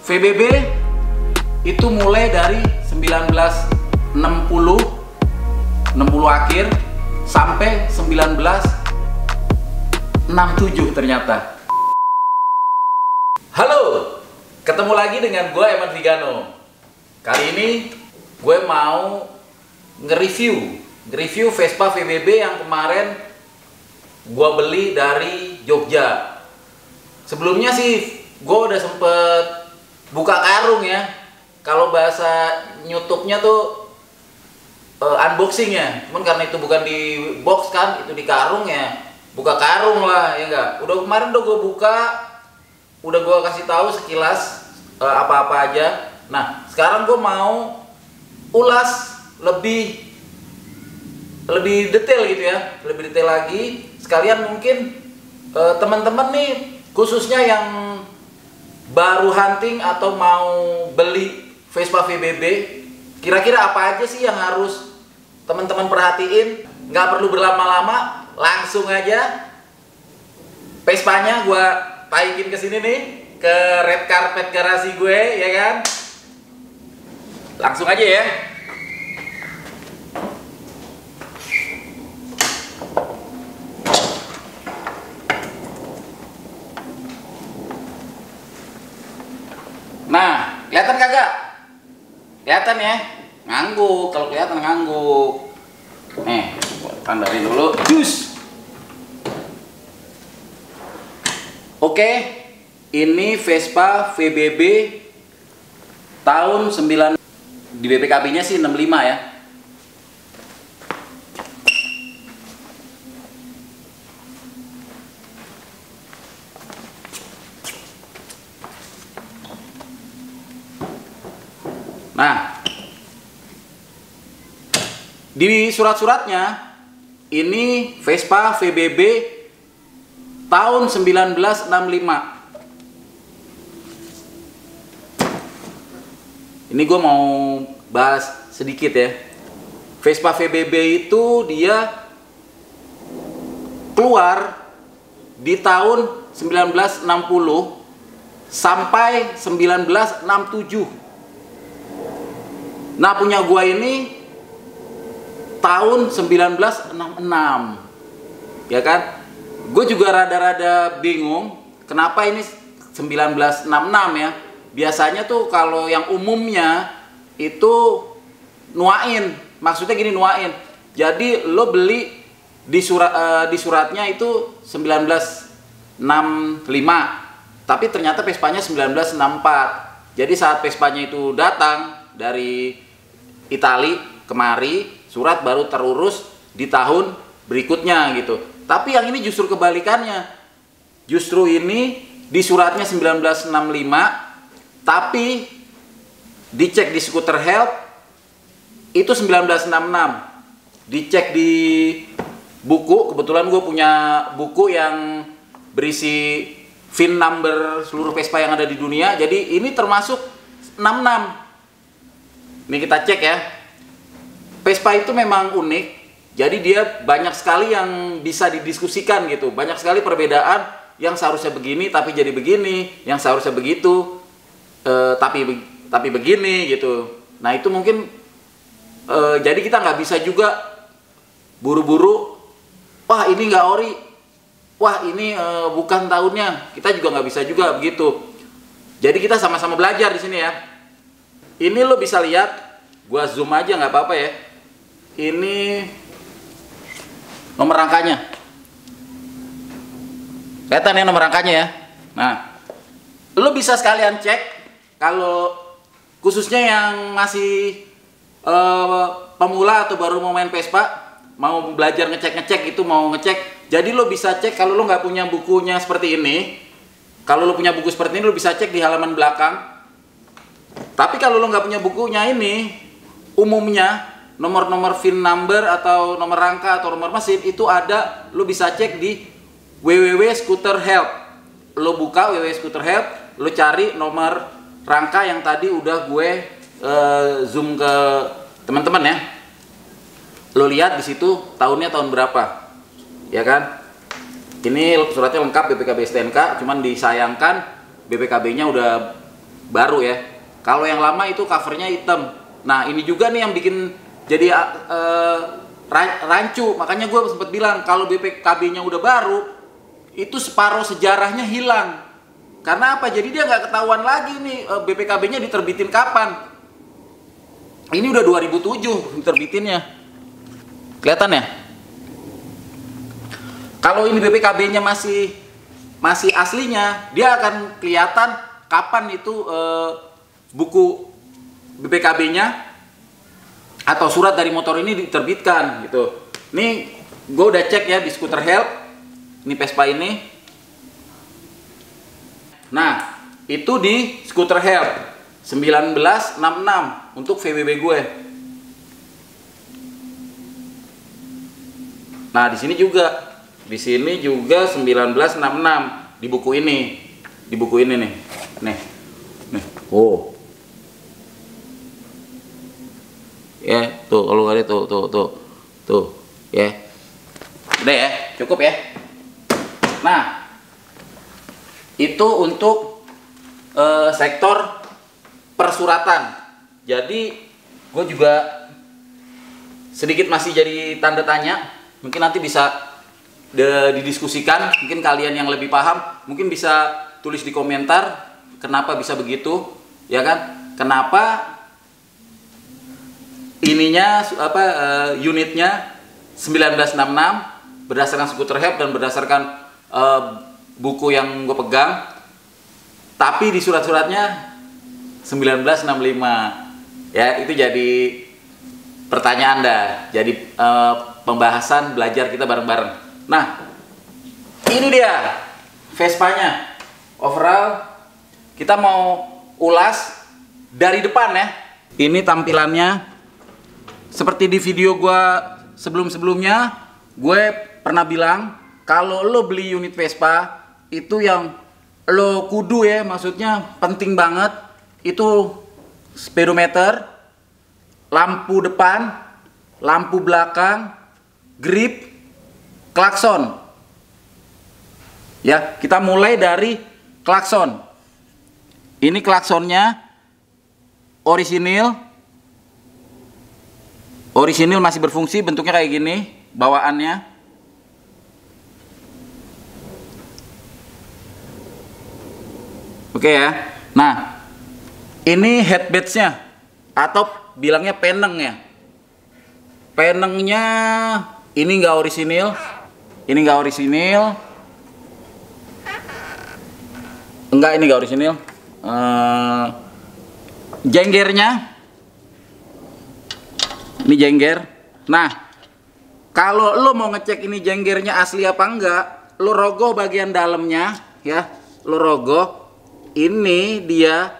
VBB itu mulai dari 1960 akhir sampai 1967 ternyata. Halo, ketemu lagi dengan gue Eman Vigano. Kali ini gue mau nge-review Vespa VBB yang kemarin gue beli dari Jogja. Sebelumnya sih gue udah sempet buka karung ya. Kalau bahasa YouTube-nya tuh unboxing ya. Cuman karena itu bukan di box kan, itu di karung ya. Buka karung lah ya enggak. Udah kemarin udah gue buka, udah gue kasih tahu sekilas apa-apa aja. Nah, sekarang gue mau ulas lebih detail gitu ya, lebih detail lagi. Sekalian mungkin teman-teman nih, khususnya yang baru hunting atau mau beli Vespa VBB, kira-kira apa aja sih yang harus teman-teman perhatiin? Nggak perlu berlama-lama, langsung aja Vespanya gue taikin ke sini nih, ke red carpet garasi gue ya kan. Langsung aja ya. Nah, kelihatan kagak? Kelihatan ya? Ngangguk, kalau kelihatan ngangguk. Nih, tandarin dulu. Jus. Oke, ini Vespa VBB tahun 9, di BPKB-nya sih 65 ya. Nah, di surat-suratnya ini Vespa VBB tahun 1965. Ini gue mau bahas sedikit ya. Vespa VBB itu dia keluar di tahun 1960 sampai 1967. Nah, punya gua ini tahun 1966, ya kan? Gue juga rada-rada bingung kenapa ini 1966 ya. Biasanya tuh kalau yang umumnya itu nuain, maksudnya gini, nuain. Jadi lo beli di suratnya itu 1965, tapi ternyata Vespanya 1964. Jadi saat Vespanya itu datang dari Itali kemari, surat baru terurus di tahun berikutnya gitu. Tapi yang ini justru kebalikannya. Justru ini di suratnya 1965, tapi dicek di Scooter Help itu 1966. Dicek di buku, kebetulan gue punya buku yang berisi VIN number seluruh Vespa yang ada di dunia. Jadi ini termasuk 66. Ini kita cek ya. Vespa itu memang unik. Jadi dia banyak sekali yang bisa didiskusikan gitu. Banyak sekali perbedaan, yang seharusnya begini tapi jadi begini, yang seharusnya begitu tapi begini gitu. Nah, itu mungkin jadi kita nggak bisa juga buru-buru, wah ini nggak ori, wah ini bukan tahunnya. Kita juga nggak bisa juga begitu. Jadi kita sama-sama belajar di sini ya. Ini lo bisa lihat, gua zoom aja nggak apa-apa ya. Ini nomor rangkanya. Kelihatan ya nomor rangkanya ya. Nah, lo bisa sekalian cek kalau khususnya yang masih pemula atau baru mau main Vespa, mau belajar ngecek-ngecek itu, mau ngecek. Jadi lo bisa cek kalau lo nggak punya bukunya seperti ini. Kalau lo punya buku seperti ini, lo bisa cek di halaman belakang. Tapi kalau lo nggak punya bukunya ini, umumnya nomor-nomor VIN number atau nomor rangka atau nomor mesin itu ada, lo bisa cek di www.scooterhelp. Lo buka www.scooterhelp, lo cari nomor rangka yang tadi udah gue zoom ke teman-teman ya. Lo lihat di situ tahunnya tahun berapa, ya kan? Ini suratnya lengkap BPKB STNK, cuman disayangkan BPKB-nya udah baru ya. Kalau yang lama itu covernya hitam. Nah ini juga nih yang bikin jadi rancu. Makanya gue sempat bilang kalau BPKB-nya udah baru, itu separuh sejarahnya hilang. Karena apa? Jadi dia nggak ketahuan lagi nih BPKB-nya diterbitin kapan. Ini udah 2007 diterbitinnya. Kelihatan ya? Kalau ini BPKB-nya masih aslinya, dia akan kelihatan kapan itu buku BPKB-nya atau surat dari motor ini diterbitkan gitu. Ini gue udah cek ya di Scooter Help. Ini Vespa ini. Nah, itu di Scooter Help 1966 untuk VBB gue. Nah, di sini juga 1966 di buku ini. Di buku ini nih. Nih. Oh. Ya, tuh kalau nggak ada tuh. Ya. Udah ya, cukup ya. Nah, itu untuk sektor persuratan. Jadi gue juga sedikit masih jadi tanda tanya. Mungkin nanti bisa didiskusikan. Mungkin kalian yang lebih paham mungkin bisa tulis di komentar kenapa bisa begitu, ya kan? Kenapa ininya unitnya 1966 berdasarkan Scooter Help dan berdasarkan buku yang gue pegang, tapi di surat-suratnya 1965. Ya, itu jadi pertanyaan dah. Jadi pembahasan belajar kita bareng-bareng. Nah, ini dia Vespanya. Overall kita mau ulas dari depan ya. Ini tampilannya seperti di video gue sebelum-sebelumnya. Gue pernah bilang kalau lo beli unit Vespa itu yang lo kudu ya, maksudnya penting banget itu speedometer, lampu depan, lampu belakang, grip, klakson. Ya, kita mulai dari klakson. Ini klaksonnya orisinil masih berfungsi, bentuknya kayak gini bawaannya. Oke ya. Nah, ini headbatch-nya atau bilangnya peneng ya. Penengnya ini nggak orisinil, enggak, ini nggak orisinil. Jenggernya, ini jengger. Nah, kalau lo mau ngecek ini jenggernya asli apa enggak, lo rogoh bagian dalamnya ya, lo rogoh. Ini dia,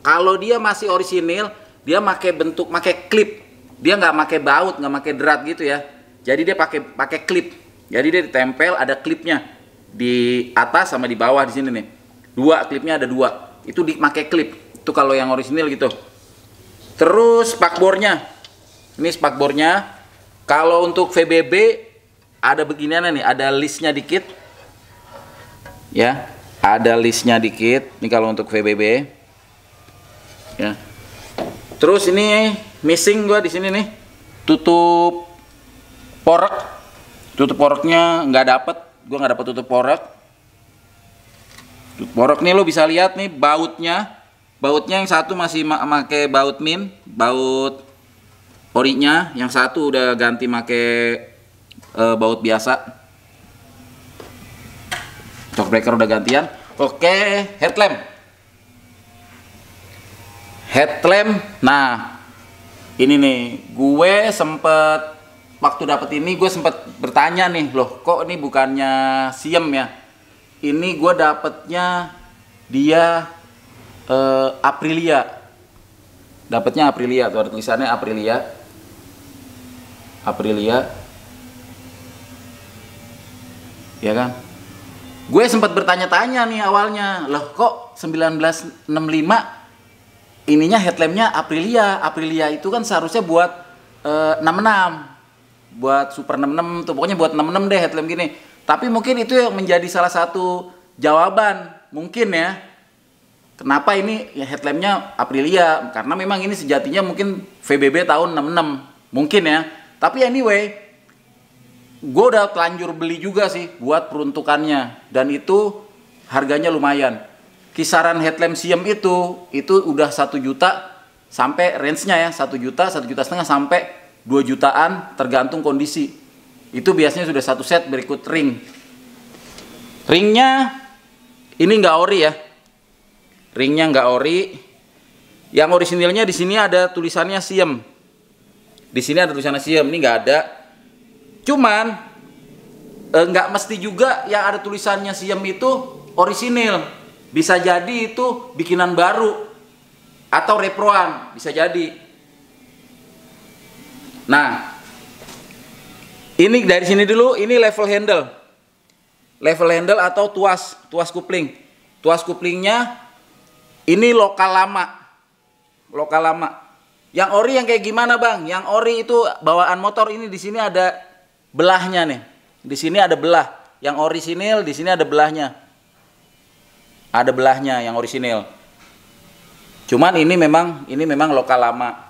kalau dia masih orisinil, dia pakai klip. Dia nggak pakai baut, nggak pakai drat gitu ya. Jadi dia pakai klip. Jadi dia ditempel, ada klipnya di atas sama di bawah di sini nih. Klipnya ada 2. Itu dipakai klip. Itu kalau yang orisinil gitu. Terus spakbornya. Ini spakbornya. Kalau untuk VBB ada beginian nih, ada listnya dikit. Ya, ada listnya dikit. Ini kalau untuk VBB. Ya. Terus ini missing gua di sini nih. Tutup porek. Tutup poreknya nggak dapet. Gua nggak dapet tutup porek. Porok nih lo bisa lihat nih bautnya yang satu masih pakai baut min, baut orinya, yang satu udah ganti pakai baut biasa. Shock breaker udah gantian. Oke, headlamp. Nah, ini nih gue sempet waktu dapet ini gue sempet bertanya nih, loh kok ini bukannya Siem ya? Ini gue dapetnya dia Aprilia. Dapetnya Aprilia, tuh ada tulisannya Aprilia. Ya kan? Gue sempat bertanya-tanya nih awalnya, loh kok 1965 ininya headlampnya Aprilia. Aprilia itu kan seharusnya buat 66, buat Super 66 tuh, pokoknya buat 66 deh headlamp gini. Tapi mungkin itu yang menjadi salah satu jawaban mungkin ya, Kenapa ini ya headlampnya Aprilia? Karena memang ini sejatinya mungkin VBB tahun 66 mungkin ya. Tapi anyway, gue udah telanjur beli juga sih buat peruntukannya, dan itu harganya lumayan. Kisaran headlamp Siem itu udah 1 juta sampai range-nya ya 1 juta, 1,5 juta sampai 2 jutaan tergantung kondisi. Itu biasanya sudah satu set berikut ring. Ringnya ini nggak ori ya. Ringnya nggak ori. Yang orisinilnya di sini ada tulisannya Siem. Di sini ada tulisannya Siem, ini nggak ada. Cuman nggak mesti juga yang ada tulisannya Siem itu orisinil. Bisa jadi itu bikinan baru atau reproan, bisa jadi. Nah, ini dari sini dulu, ini level handle. Level handle atau tuas kupling. Tuas kuplingnya ini lokal lama. Lokal lama. Yang ori yang kayak gimana, Bang? Yang ori itu bawaan motor ini di sini ada belahnya nih. Di sini ada belah. Yang orisinil di sini ada belahnya. Ada belahnya yang orisinil. Cuman ini memang lokal lama.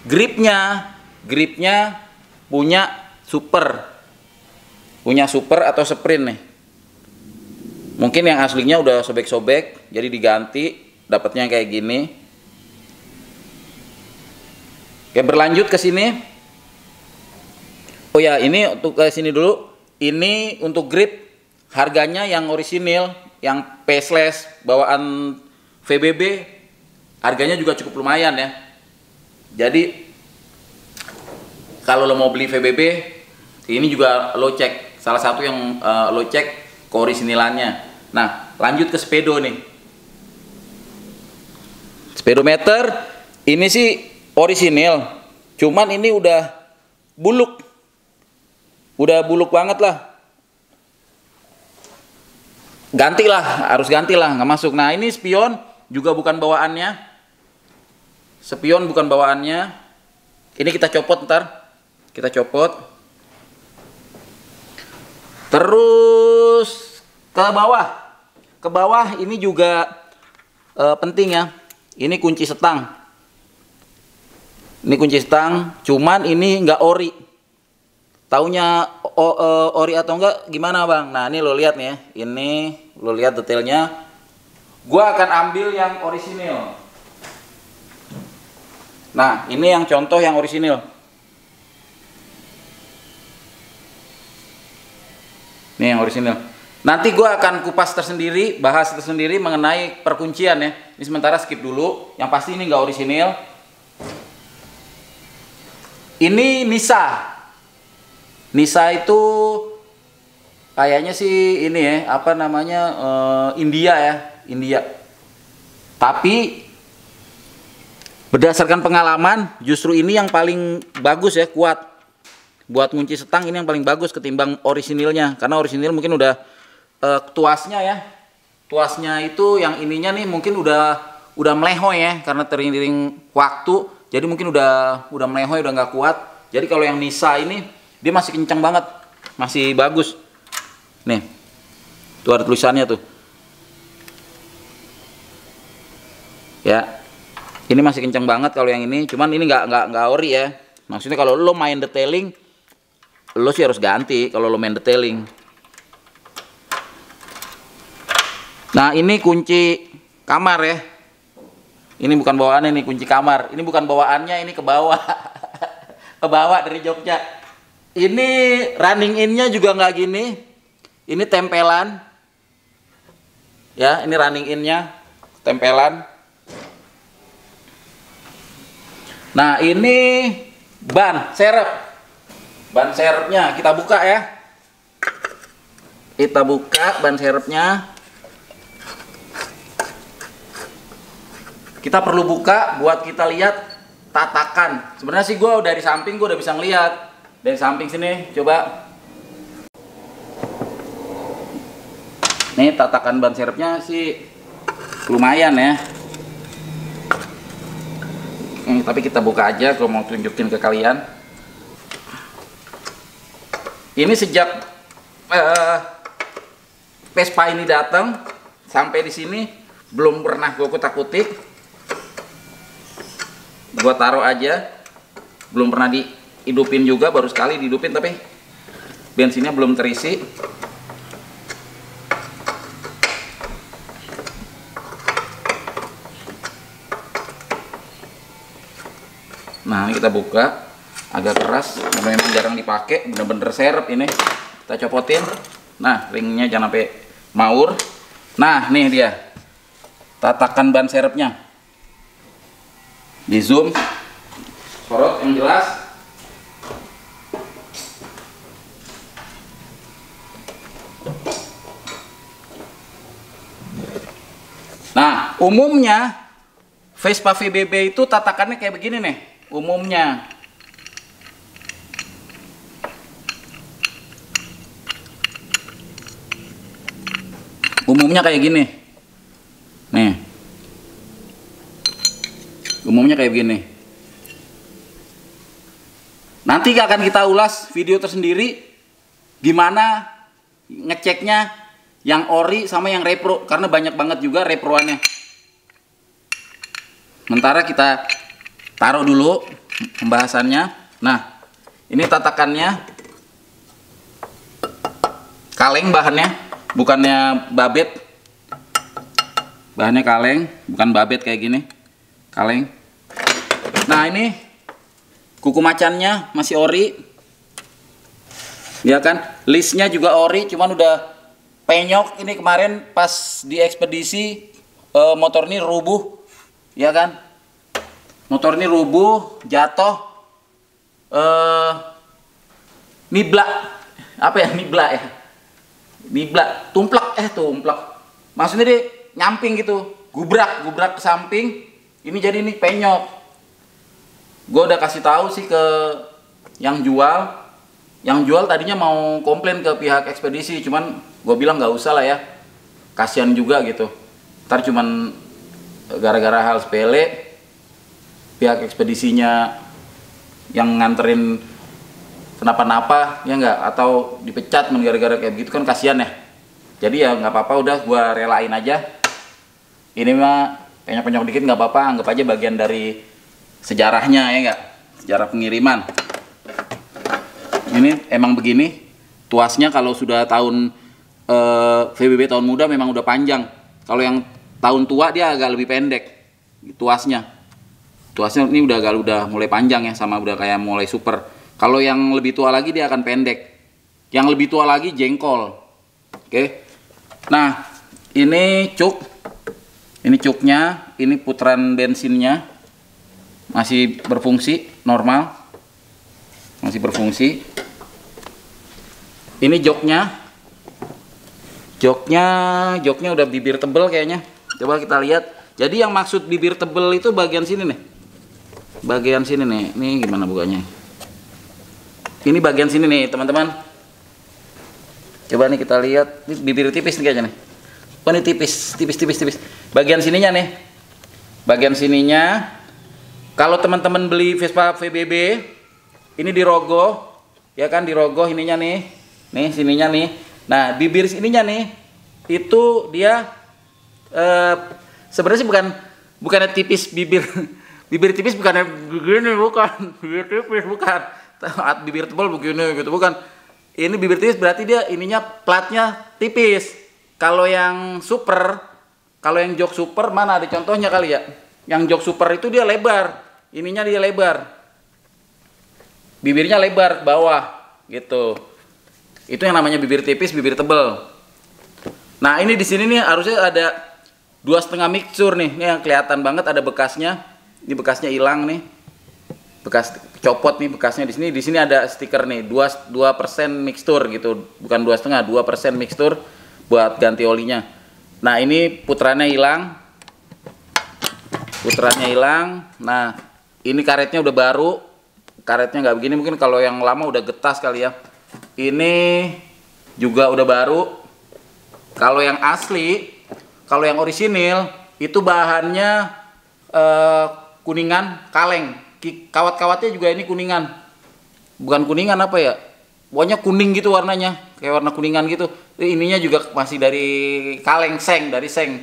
Gripnya punya super. Punya super atau sprint nih. Mungkin yang aslinya udah sobek-sobek, jadi diganti, dapatnya kayak gini. Oke, berlanjut ke sini. Oh ya, ini untuk ke sini dulu. Ini untuk grip harganya yang orisinil, yang faceless bawaan VBB, harganya juga cukup lumayan ya. Jadi kalau lo mau beli VBB, ini juga lo cek. Salah satu yang lo cek keorisinilannya. Nah, lanjut ke speedo nih. Speedometer ini sih orisinil, cuman ini udah buluk. Udah buluk banget lah. Gantilah, harus gantilah, nggak masuk. Nah, ini spion juga bukan bawaannya. Spion bukan bawaannya. Ini kita copot ntar. Kita copot. Terus ke bawah. Ke bawah ini juga penting ya. Ini kunci setang. Ini kunci setang, cuman ini nggak ori. Taunya ori atau enggak gimana, Bang? Nah, ini lo lihat nih ya. Ini lo lihat detailnya. Gua akan ambil yang orisinil. Nah, ini yang contoh yang orisinil. Ini yang orisinil. Nanti gua akan kupas tersendiri, bahas tersendiri mengenai perkuncian ya. Ini sementara skip dulu. Yang pasti ini nggak orisinil. Ini Nisa. Nisa itu kayaknya sih ini ya, apa namanya, India ya, India. Tapi berdasarkan pengalaman, justru ini yang paling bagus ya, kuat. Buat ngunci setang ini yang paling bagus ketimbang orisinilnya. Karena orisinil mungkin udah tuasnya ya. Tuasnya itu yang ininya nih mungkin udah melehoy ya, karena teriring waktu. Jadi mungkin udah melehoy, udah nggak kuat. Jadi kalau yang Nisa ini dia masih kencang banget, masih bagus. Nih, tuh ada tulisannya tuh. Ya, ini masih kencang banget kalau yang ini. Cuman ini nggak ori ya. Maksudnya kalau lo main detailing, lo sih harus ganti kalau lo main detailing. Nah, ini kunci kamar ya. Ini bukan bawaannya, ini kunci kamar. Ini bukan bawaannya, ini ke bawah. Ke bawah dari Jogja. Ini running in-nya juga nggak gini. Ini tempelan. Ya, ini running in-nya tempelan. Nah, ini ban serep. Ban serepnya kita buka ya. Kita buka ban serepnya. Kita perlu buka buat kita lihat tatakan. Sebenarnya sih gue dari samping gue udah bisa ngeliat. Dari samping sini, coba. Nih tatakan ban serepnya sih lumayan ya. Tapi kita buka aja kalau mau tunjukin ke kalian. Ini sejak Vespa ini datang sampai di sini belum pernah gue kutak-kutik. Gue taruh aja, belum pernah dihidupin juga, baru sekali dihidupin tapi bensinnya belum terisi. Nah ini kita buka, agak keras, memang jarang dipakai, bener-bener serep ini. Kita copotin. Nah ringnya jangan sampai maur. Nah nih dia tatakan ban serepnya. Di zoom, sorot yang jelas. Nah umumnya Vespa VBB itu tatakannya kayak begini nih. Umumnya kayak gini nih, umumnya kayak begini. Nanti akan kita ulas video tersendiri gimana ngeceknya yang ori sama yang repro, karena banyak banget juga reproannya. Sementara kita taruh dulu pembahasannya. Nah, ini tatakannya kaleng bahannya, bukannya babet. Bahannya kaleng, bukan babet kayak gini. Kaleng. Nah, ini kuku macannya masih ori. Ya kan? Listnya juga ori, cuman udah penyok. Ini kemarin pas di ekspedisi motor ini rubuh. Ya kan? Motor ini rubuh, jatuh, nibla, apa ya, nibla ya, nibla, tumplek, tumplek, maksudnya dia nyamping gitu, gubrak ke samping, ini jadi ini penyok. Gue udah kasih tahu sih ke yang jual tadinya mau komplain ke pihak ekspedisi, cuman gue bilang nggak usah lah ya, kasihan juga gitu, ntar cuman gara-gara hal sepele pihak ekspedisinya yang nganterin kenapa-napa ya nggak, atau dipecat gara-gara kayak gitu kan kasihan ya. Jadi ya nggak apa-apa, udah gua relain aja. Ini mah penyok-penyok dikit nggak apa-apa, anggap aja bagian dari sejarahnya ya nggak, sejarah pengiriman. Ini emang begini tuasnya. Kalau sudah tahun VBB tahun muda memang udah panjang. Kalau yang tahun tua dia agak lebih pendek tuasnya. Tuasnya ini udah mulai panjang ya, sama udah kayak mulai super. Kalau yang lebih tua lagi dia akan pendek. Yang lebih tua lagi jengkol. Oke. Nah, ini cuk. Ini cuknya, ini putaran bensinnya masih berfungsi normal. Masih berfungsi. Ini joknya. Joknya udah bibir tebel kayaknya. Coba kita lihat. Jadi yang maksud bibir tebel itu bagian sini nih. Bagian sini nih. Ini gimana bukanya? Ini bagian sini nih, teman-teman. Coba nih kita lihat. Ini bibir tipis nih kayaknya nih. Oh, ini tipis. Bagian sininya nih. Bagian sininya. Kalau teman-teman beli Vespa VBB, ini dirogoh, ya kan, dirogoh ininya nih. Nih, sininya nih. Nah, bibir sininya nih, itu dia sebenarnya sih bukannya tipis bibir. Bibir tipis bukannya begini, bukan. Bibir tipis bukan. Bibir tebal begini gitu, bukan. Ini bibir tipis berarti dia ininya platnya tipis. Kalau yang super, kalau yang jok super mana ada contohnya kali ya? Yang jok super itu dia lebar. Ininya dia lebar. Bibirnya lebar ke bawah gitu. Itu yang namanya bibir tipis, bibir tebal. Nah, ini di sini nih harusnya ada 2,5 mixture nih. Ini yang kelihatan banget ada bekasnya. Ini bekasnya hilang nih. Bekas copot nih bekasnya di sini. Di sini ada stiker nih 2% mixture gitu. Bukan 2,5, 2% mixture buat ganti olinya. Nah, ini putarannya hilang. Putarannya hilang. Nah, ini karetnya udah baru. Karetnya nggak begini, mungkin kalau yang lama udah getas kali ya. Ini juga udah baru. Kalau yang asli, kalau yang orisinil itu bahannya kuningan kaleng. Kawat-kawatnya juga ini kuningan. Bukan kuningan apa ya? Pokoknya kuning gitu warnanya, kayak warna kuningan gitu. Ininya juga masih dari kaleng, seng, dari seng.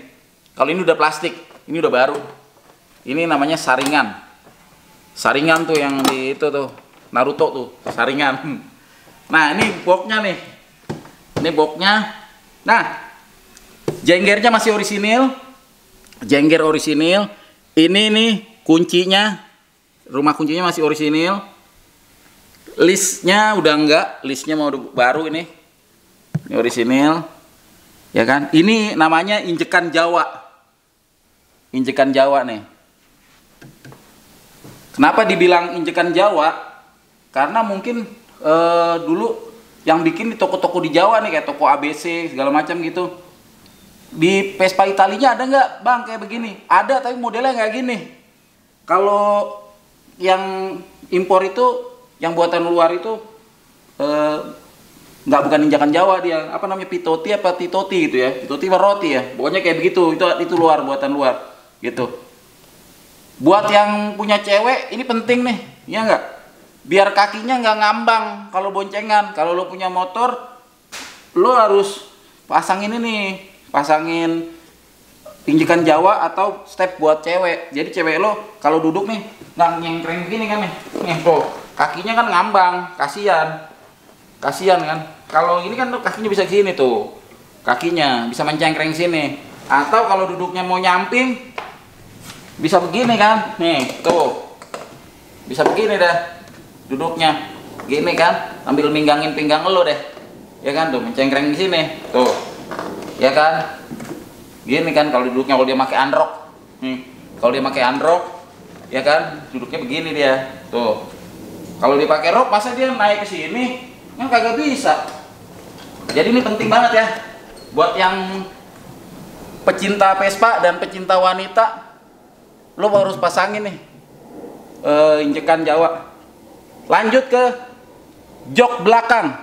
Kalau ini udah plastik, ini udah baru. Ini namanya saringan. Saringan tuh yang di itu tuh, Naruto tuh, saringan. Nah, ini boxnya nih. Ini boxnya. Nah, jenggernya masih orisinil. Jengger orisinil. Ini nih kuncinya. Rumah kuncinya masih orisinil. Listnya udah enggak, listnya mau baru ini. Ini orisinil. Ya kan? Ini namanya injekan Jawa. Injekan Jawa nih. Kenapa dibilang injekan Jawa? Karena mungkin dulu yang bikin di toko-toko di Jawa nih, kayak toko ABC segala macam gitu. Di Vespa Italinya ada nggak bang kayak begini? Ada, tapi modelnya nggak gini. Kalau yang impor itu, yang buatan luar itu nggak, bukan injakan Jawa dia, apa namanya, Pitoti apa Titoti gitu ya, Pitoti roti ya, pokoknya kayak begitu. Itu luar, buatan luar gitu. Buat yang punya cewek ini penting nih, ya nggak? Biar kakinya nggak ngambang kalau boncengan. Kalau lo punya motor, lo harus pasang ini nih, pasangin injekan Jawa atau step buat cewek. Jadi cewek lo kalau duduk nih nggak nyengkreng begini kan nih, tuh kakinya kan ngambang, kasihan kan. Kalau ini kan kakinya bisa gini tuh, kakinya bisa mencengkreng sini. Atau kalau duduknya mau nyamping bisa begini kan, nih tuh bisa begini dah duduknya, gini kan, sambil minggangin pinggang lo deh, ya kan, tuh mencengkreng di sini tuh, ya kan, gini kan. Kalau duduknya, kalau dia pakai androk nih, kalau dia pakai androk, ya kan, duduknya begini dia tuh. Kalau dia pakai rok, masa dia naik ke sini? Kan kagak bisa. Jadi ini penting banget ya buat yang pecinta Vespa dan pecinta wanita. Lo harus pasangin nih injekan Jawa. Lanjut ke jok belakang.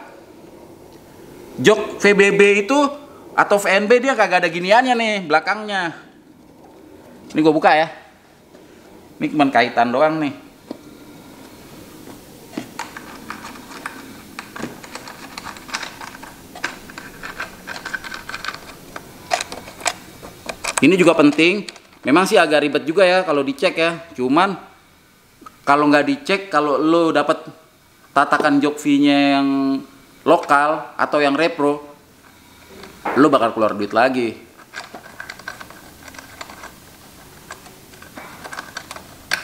Jok VBB itu atau VNB dia kagak ada giniannya nih belakangnya. Ini gue buka ya. Ini cuma kaitan doang nih. Ini juga penting. Memang sih agak ribet juga ya kalau dicek ya. Cuman kalau nggak dicek, kalau lo dapat tatakan jok V-nya yang lokal atau yang repro, lo bakal keluar duit lagi.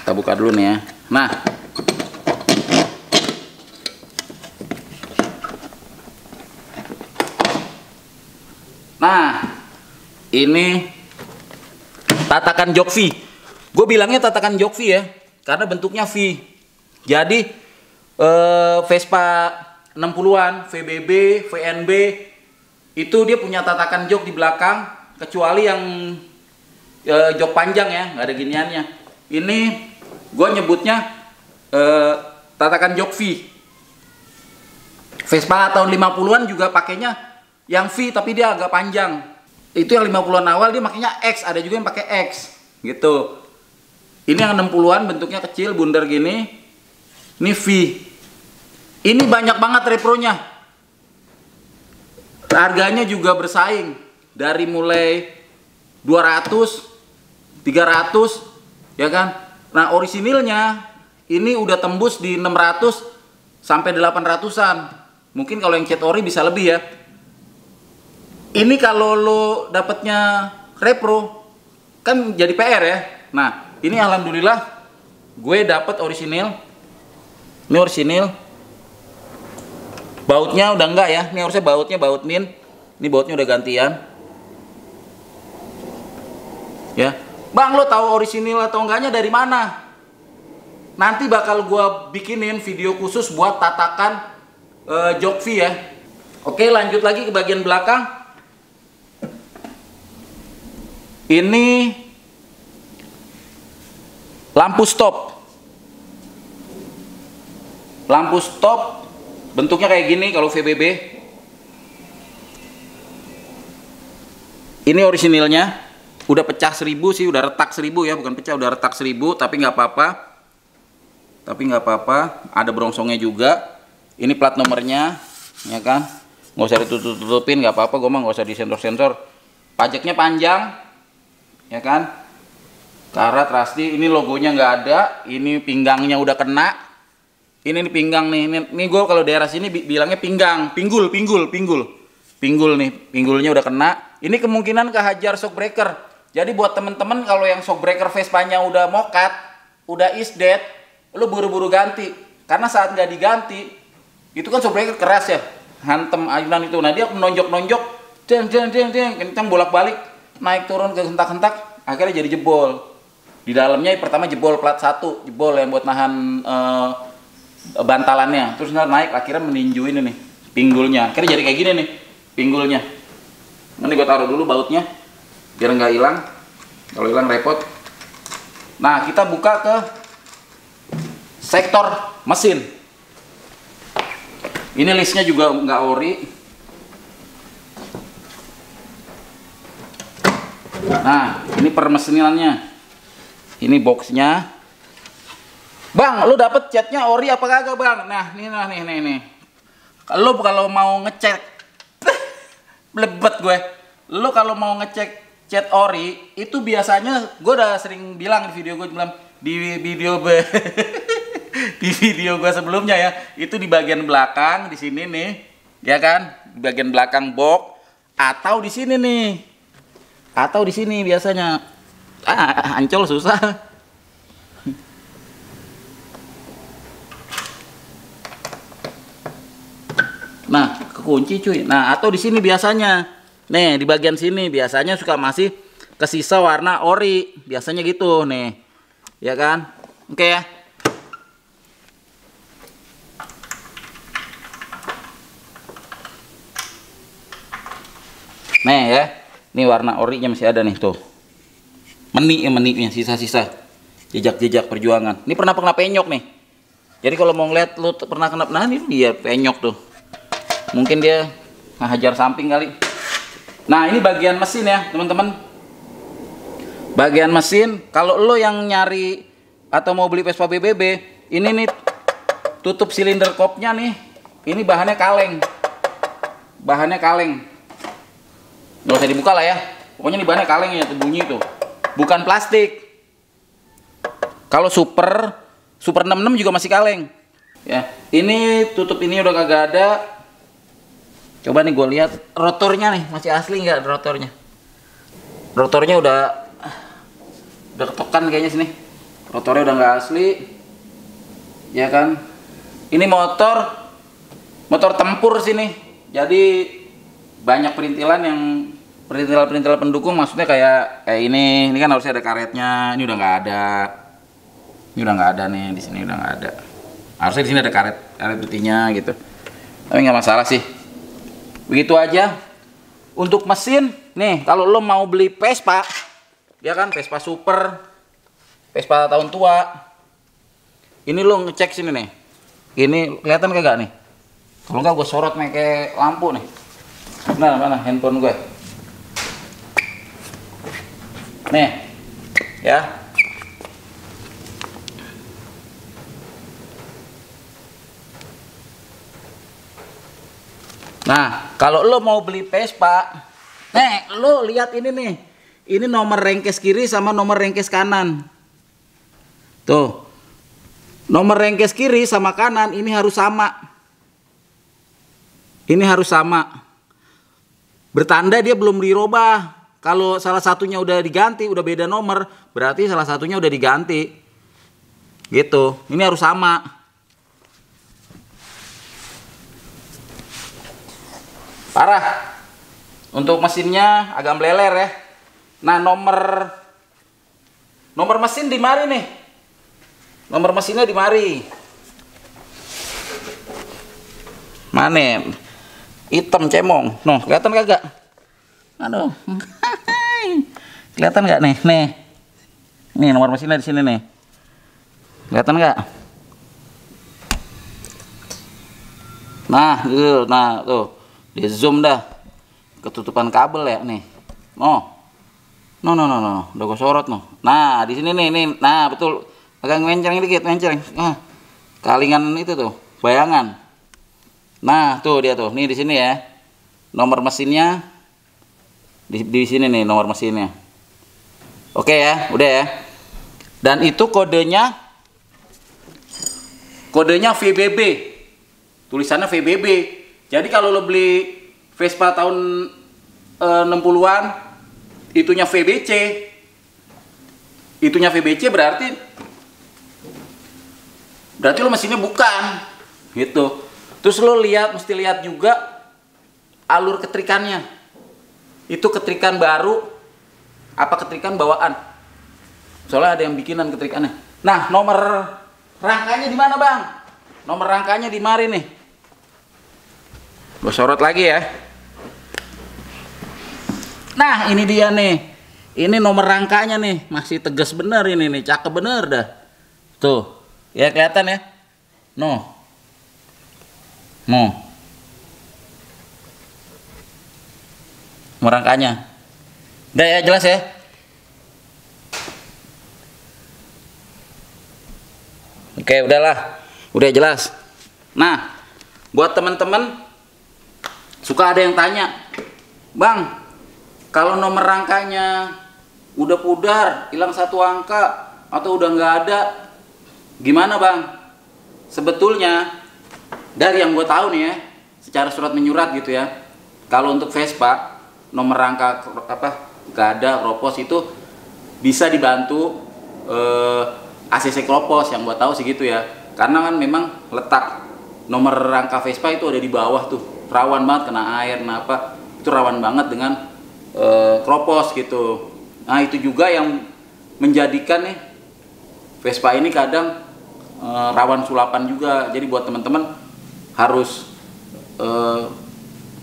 Kita buka dulu nih ya. Nah, ini tatakan jok V. Gue bilangnya tatakan jok V ya, karena bentuknya V. Jadi Vespa 60-an, VBB, VNB itu dia punya tatakan jok di belakang, kecuali yang jok panjang ya, nggak ada giniannya. Ini gue nyebutnya tatakan jok V. Vespa tahun 50-an juga pakainya yang V, tapi dia agak panjang. Itu yang 50-an awal dia makanya X, ada juga yang pakai X gitu. Ini yang 60-an bentuknya kecil, bundar gini. Ini V. Ini banyak banget repronya. Harganya juga bersaing dari mulai 200, 300, ya kan? Nah, orisinilnya ini udah tembus di 600 sampai 800-an. Mungkin kalau yang cat ori bisa lebih ya. Ini kalau lo dapatnya repro kan jadi PR ya. Nah, ini alhamdulillah gue dapat orisinil. Ini orisinil. Bautnya udah enggak ya. Ini harusnya bautnya baut min. Ini bautnya udah gantian. Ya. Bang, lo tahu orisinil atau enggaknya dari mana? Nanti bakal gue bikinin video khusus buat tatakan jok V ya. Oke, lanjut lagi ke bagian belakang. Ini lampu stop. Lampu stop bentuknya kayak gini kalau VBB. Ini orisinilnya. Udah pecah 1000 sih, udah retak 1000 ya, bukan pecah, udah retak 1000, tapi nggak apa-apa. Ada brongsongnya juga. Ini plat nomornya, ya kan? Nggak usah ditutup-tutupin, nggak apa-apa. Gue mah nggak usah disensor-sensor. Pajaknya panjang. ya kan? Karat Rusty, ini logonya nggak ada, ini pinggangnya udah kena. Ini nih pinggang nih, ini gue kalau daerah sini bilangnya pinggang, pinggul nih, pinggulnya udah kena. Ini kemungkinan kehajar shock breaker. Jadi buat temen-temen kalau yang shock breaker Vespanya udah mokat, udah is dead, lu buru-buru ganti. Karena saat nggak diganti, itu kan shock breaker keras ya, hantem ayunan itu. Nah dia menonjok-nonjok, kencang bolak-balik, naik turun ke hentak-hentak, akhirnya jadi jebol. Di dalamnya pertama jebol plat 1, jebol yang buat nahan bantalannya, terus naik akhirnya meninju ini nih pinggulnya, akhirnya jadi kayak gini nih pinggulnya. Ini gue taruh dulu bautnya biar nggak hilang, kalau hilang repot. Nah kita buka ke sektor mesin. Ini listnya juga nggak ori. Nah ini permesinannya, ini boxnya. Bang, lu dapet catnya ori apa kagak bang? Nah, nih. Lu kalau mau ngecek, blebet gue. Lu kalau mau ngecek cat ori, itu biasanya gue udah sering bilang di video gue bilang di video di video gue sebelumnya ya, itu di bagian belakang di sini nih, ya kan? Di bagian belakang box atau di sini nih, atau di sini biasanya. Ancol susah. Nah, kekunci cuy. Nah, atau di sini biasanya. Nih, di bagian sini biasanya suka masih kesisa warna ori. Biasanya gitu nih. Ya kan? Oke ya. Nih ya. Nih warna orinya masih ada nih tuh. Meniknya sisa-sisa. Jejak-jejak perjuangan. Ini pernah penyok nih. Jadi kalau mau ngeliat lu pernah kena, nah ini dia penyok tuh. Mungkin dia ngajar samping kali. Nah ini bagian mesin ya teman-teman. Bagian mesin, kalau lo yang nyari atau mau beli Vespa BBB, ini nih tutup silinder kopnya nih. Ini bahannya kaleng. Bahannya kaleng. Nggak usah dibuka lah ya. Pokoknya ini bahannya kaleng ya, bunyi tuh. Bukan plastik. Kalau Super 66 juga masih kaleng. Ya, ini tutup ini udah kagak ada. Coba nih gue lihat rotornya nih, masih asli nggak rotornya? Rotornya udah ketokan kayaknya sini. Rotornya udah nggak asli, ya kan? Ini motor tempur sini. Jadi banyak perintilan perintilan pendukung, maksudnya kayak ini. Ini kan harusnya ada karetnya. Ini udah nggak ada. Ini udah nggak ada nih, di sini udah nggak ada. Harusnya di sini ada karet putihnya gitu. Tapi nggak masalah sih. Begitu aja untuk mesin. Nih kalau lo mau beli Vespa, ya kan, Vespa Super, Vespa tahun tua, ini lo ngecek sini nih. Ini kelihatan kagak nih? Kalau nggak gue sorot pakai lampu nih. Nah mana handphone gue? Nih ya. Nah, kalau lo mau beli Vespa, lo lihat ini nih. Ini nomor rengkes kiri sama nomor rengkes kanan. Tuh. Nomor rengkes kiri sama kanan ini harus sama. Ini harus sama. Bertanda dia belum dirubah. Kalau salah satunya udah diganti, udah beda nomor, berarti salah satunya udah diganti. Gitu. Ini harus sama. Parah. Untuk mesinnya agak meleler ya. Nah nomor mesin di mari nih. Nomor mesinnya di mari. Mana? Hitam cemong. Noh, kelihatan kagak? Aduh. Kelihatan nggak nih? Nih. Nih nomor mesinnya di sini nih. Kelihatan nggak? Nah, tuh. Di zoom dah. Ketutupan kabel ya nih. No. Udah gue sorot noh. Nah, di sini nih. Nah, betul. Agak ngenceng dikit, ngenceng. Nah. Kalingan itu tuh, bayangan. Nah, tuh dia tuh. Nih di sini ya. Nomor mesinnya di sini nih nomor mesinnya. Oke ya, udah ya. Dan itu kodenya VBB. Tulisannya VBB. Jadi kalau lo beli Vespa tahun 60-an, itunya VBC. Itunya VBC berarti lo mesinnya bukan. Gitu. Terus lo mesti lihat juga alur ketrikannya. Itu ketrikan baru apa ketrikan bawaan? Soalnya ada yang bikinan ketrikannya. Nah, nomor rangkanya di mana, Bang? Nomor rangkanya di mari nih. Gue sorot lagi ya. Nah, ini dia nih. Ini nomor rangkanya nih, masih tegas bener ini nih, cakep bener dah. Tuh, ya kelihatan ya. Nomor rangkanya. Udah ya, jelas ya? Oke, udahlah. Udah jelas. Nah, buat teman-teman suka ada yang tanya, "Bang, kalau nomor rangkanya udah pudar, hilang satu angka atau udah nggak ada, gimana, Bang?" Sebetulnya dari yang gue tahu nih ya, secara surat menyurat gitu ya, kalau untuk Vespa nomor rangka nggak ada, kropos, itu bisa dibantu ACC kropos, yang gue tahu sih gitu ya. Karena kan memang letak nomor rangka Vespa itu ada di bawah tuh, rawan banget kena air, kenapa? Itu rawan banget dengan kropos gitu. Nah, itu juga yang menjadikan nih Vespa ini kadang rawan sulapan juga. Jadi buat teman-teman harus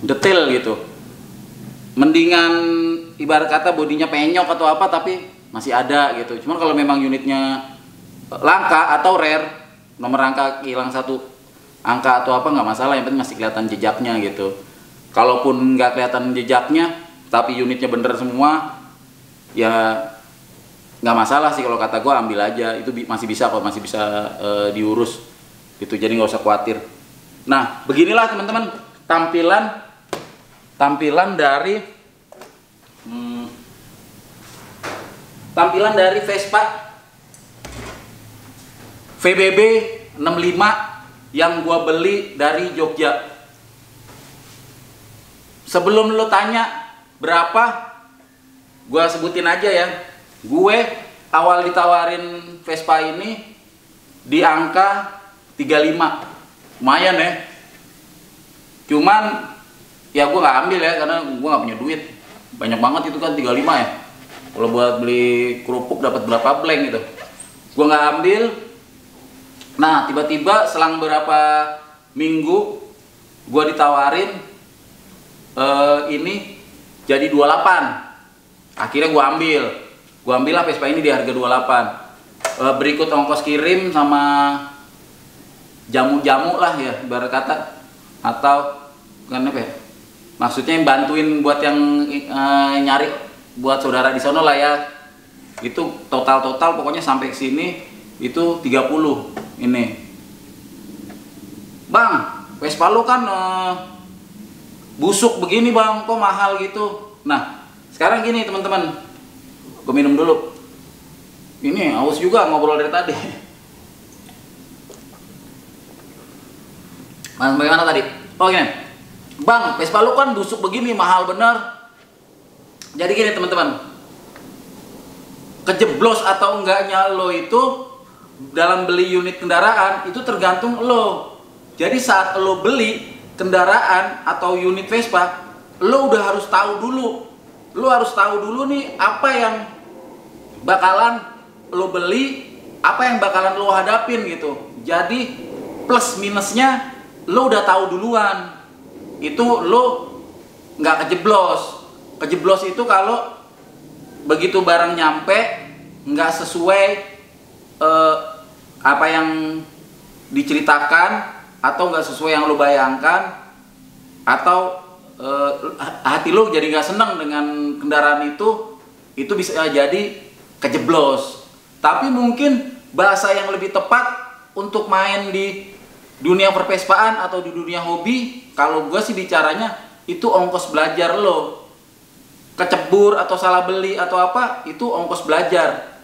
detail gitu. Mendingan ibarat kata bodinya penyok atau apa tapi masih ada gitu. Cuman kalau memang unitnya langka atau rare, nomor rangka hilang satu angka atau apa nggak masalah, yang penting masih kelihatan jejaknya gitu. Kalaupun nggak kelihatan jejaknya tapi unitnya bener semua, ya nggak masalah sih kalau kata gue, ambil aja, itu masih bisa kok, masih bisa diurus gitu, jadi nggak usah khawatir. Nah, beginilah teman-teman tampilan dari Vespa VBB 65 yang gua beli dari Jogja. Sebelum lo tanya berapa, gua sebutin aja ya. Gue awal ditawarin Vespa ini di angka 35. Lumayan ya. Cuman ya gue nggak ambil ya, karena gue nggak punya duit. Banyak banget itu kan 35 ya. Kalau buat beli kerupuk dapat berapa blank gitu. Gue nggak ambil. Nah, tiba-tiba selang berapa minggu gue ditawarin ini jadi 28. Akhirnya gue ambil lah Vespa ini di harga 28. Berikut ongkos kirim sama jamu-jamu lah ya, ibarat kata, atau kan apa ya, maksudnya yang bantuin buat yang nyari buat saudara di sana lah ya. Itu total pokoknya sampai sini itu 30 ini. Bang, Vespa lu kan busuk begini, Bang, kok mahal gitu. Nah, sekarang gini teman-teman, gue minum dulu. Ini haus juga ngobrol dari tadi. Mas, bagaimana tadi? Oh gini, Bang, Vespa lu kan busuk begini, mahal bener. Jadi gini teman-teman, kejeblos atau enggaknya lo itu dalam beli unit kendaraan itu tergantung lo. Jadi saat lo beli kendaraan atau unit Vespa, lo udah harus tahu dulu. Lo harus tahu dulu nih apa yang bakalan lo beli, apa yang bakalan lo hadapin gitu. Jadi plus minusnya lo udah tahu duluan. Itu lo nggak kejeblos. Kejeblos itu kalau begitu barang nyampe nggak sesuai apa yang diceritakan, atau nggak sesuai yang lo bayangkan, atau hati lo jadi nggak seneng dengan kendaraan itu bisa jadi kejeblos. Tapi mungkin bahasa yang lebih tepat untuk main di dunia pervespaan atau di dunia hobi, kalau gue sih bicaranya itu ongkos belajar lo. kecebur atau salah beli atau apa, itu ongkos belajar.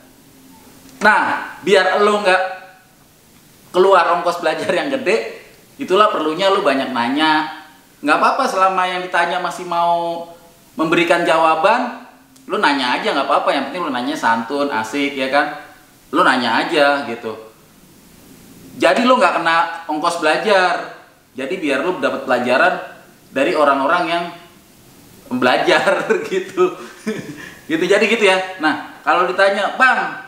Nah, biar lo nggak keluar ongkos belajar yang gede, itulah perlunya lo banyak nanya. Nggak apa-apa selama yang ditanya masih mau memberikan jawaban, lo nanya aja nggak apa-apa. Yang penting lo nanya santun, asik, ya kan? Lo nanya aja gitu. Jadi lo nggak kena ongkos belajar. Jadi biar lo dapat pelajaran dari orang-orang yang belajar gitu. Gitu, jadi gitu ya. Nah, kalau ditanya, "Bang,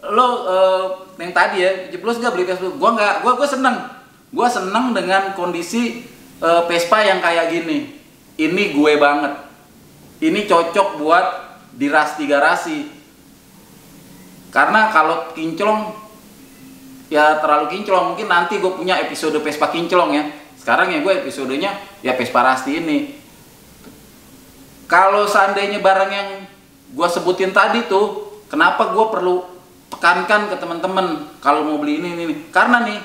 lo yang tadi ya, jeblos nggak beli Vespa?" Gua nggak, gua seneng. Gua seneng dengan kondisi Vespa yang kayak gini. Ini gue banget. Ini cocok buat diras di garasi. Karena kalau kinclong, ya terlalu kinclong. Mungkin nanti gue punya episode Vespa kinclong ya. Sekarang ya gue episodenya ya Vespa Rasti ini. Kalau seandainya barang yang gue sebutin tadi tuh, kenapa gue perlu tekankan ke teman-teman kalau mau beli ini. Karena nih,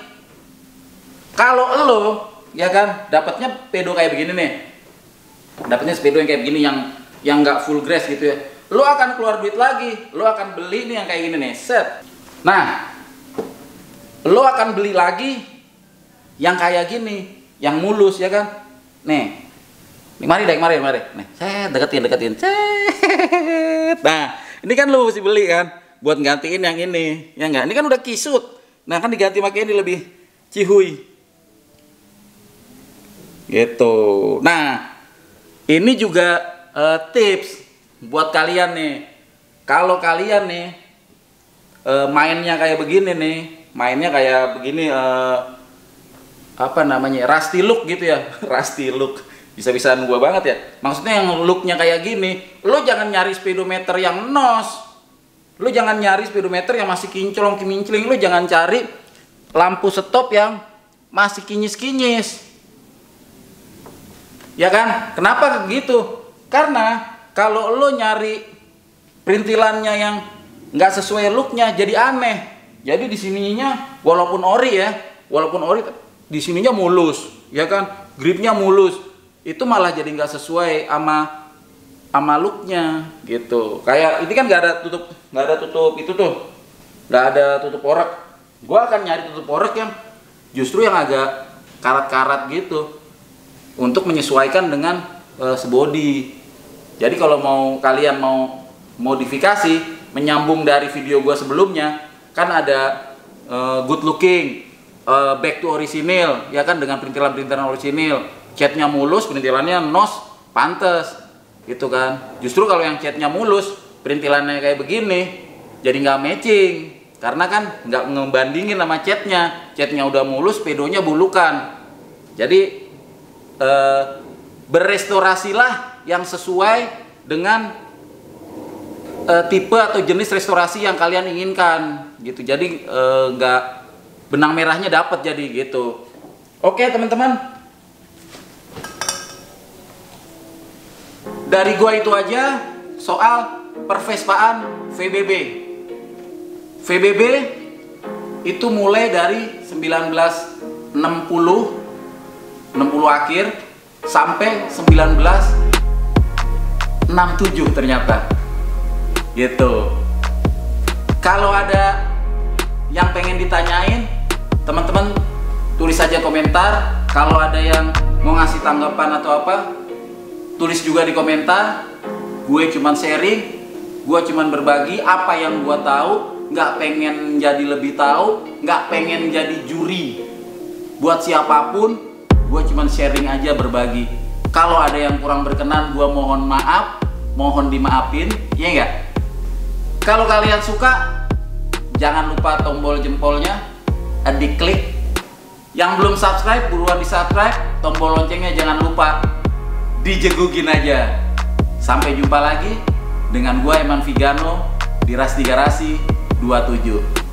kalau lo ya kan dapatnya pedo kayak begini nih, dapatnya sepedo yang kayak begini yang nggak full grass gitu ya, lo akan keluar duit lagi, lo akan beli nih yang kayak gini nih, set. Nah, lo akan beli lagi yang kayak gini, yang mulus ya kan, nih mari, nih, saya deketin, set. Nah, ini kan lo mesti beli kan, buat gantiin yang ini, ya enggak? Ini kan udah kisut, nah kan diganti pakai ini lebih cihuy. Gitu. Nah, ini juga tips buat kalian nih. Kalau kalian nih mainnya kayak begini nih, apa namanya, rusty look gitu ya. Rusty look, bisa-bisaan gua banget ya. Maksudnya yang looknya kayak gini, lo jangan nyari speedometer yang nos, lo jangan nyari speedometer yang masih kinclong-kimincling, lo jangan cari lampu stop yang masih kinyis-kinyis. Ya kan? Kenapa gitu? Karena kalau lo nyari perintilannya yang nggak sesuai looknya, jadi aneh. Jadi di sininya walaupun ori di sininya mulus, ya kan? Gripnya mulus, itu malah jadi nggak sesuai sama looknya gitu. Kayak ini kan nggak ada tutup itu tuh, nggak ada tutup orek. Gua akan nyari tutup orek yang justru yang agak karat-karat gitu, untuk menyesuaikan dengan sebody. Jadi kalau kalian mau modifikasi, menyambung dari video gua sebelumnya, kan ada good looking, back to original, ya kan, dengan perintilan-perintilan original, catnya mulus, perintilannya nos, pantes, gitu kan. Justru kalau yang catnya mulus, perintilannya kayak begini, jadi nggak matching, karena kan nggak ngebandingin sama catnya udah mulus, pedonya bulukan. Jadi berestorasilah yang sesuai dengan tipe atau jenis restorasi yang kalian inginkan gitu. Jadi nggak benang merahnya dapat jadi gitu. Oke teman-teman, dari gua itu aja soal pervespaan VBB. VBB itu mulai dari 1960 akhir sampai 1967 ternyata gitu. Kalau ada yang pengen ditanyain, teman-teman tulis saja komentar. Kalau ada yang mau ngasih tanggapan atau apa, tulis juga di komentar. Gue cuman sharing, gue cuman berbagi apa yang gue tahu, nggak pengen jadi lebih tahu, nggak pengen jadi juri buat siapapun. Gue cuman sharing aja, berbagi. Kalau ada yang kurang berkenan, gue mohon maaf, mohon dimaafin, ya enggak? Kalau kalian suka, jangan lupa tombol jempolnya diklik. Yang belum subscribe, buruan di subscribe. Tombol loncengnya jangan lupa dijegugin aja. Sampai jumpa lagi dengan gue Eman Vigano di Rasti Garasi 27.